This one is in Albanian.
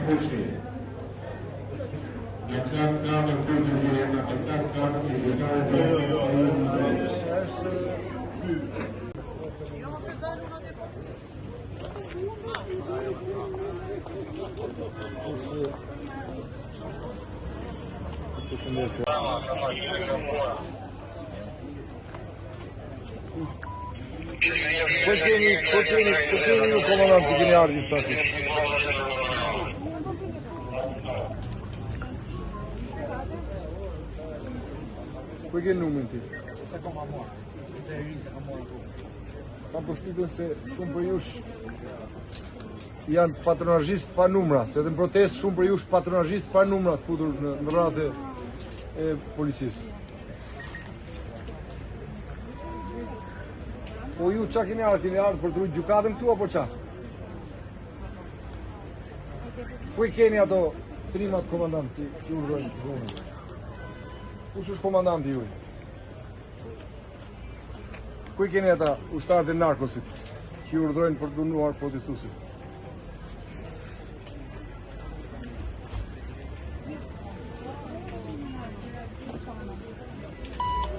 Kushi. Në kanë kujtëzirë, në kanë Po keni ju komandant që keni ardhur këtu. Po keni numrin ti? Se kom marrë. Se kam marrë. Kam përshtypjen se shumë për jush janë patronazhistë pa numra, se edhe në protestë shumë për jush patronazhistë pa numra të futur në radhë e policisë. Po ju qa keni ardhur për të rujtë gjukatën këtu apo qa? Po i keni ato trimat komandanti që urdhërojnë zonën? Kush është komandanti juaj? Ku i keni ata ushtarët e narkosit që urdhërojnë për të dënuar protestuesit?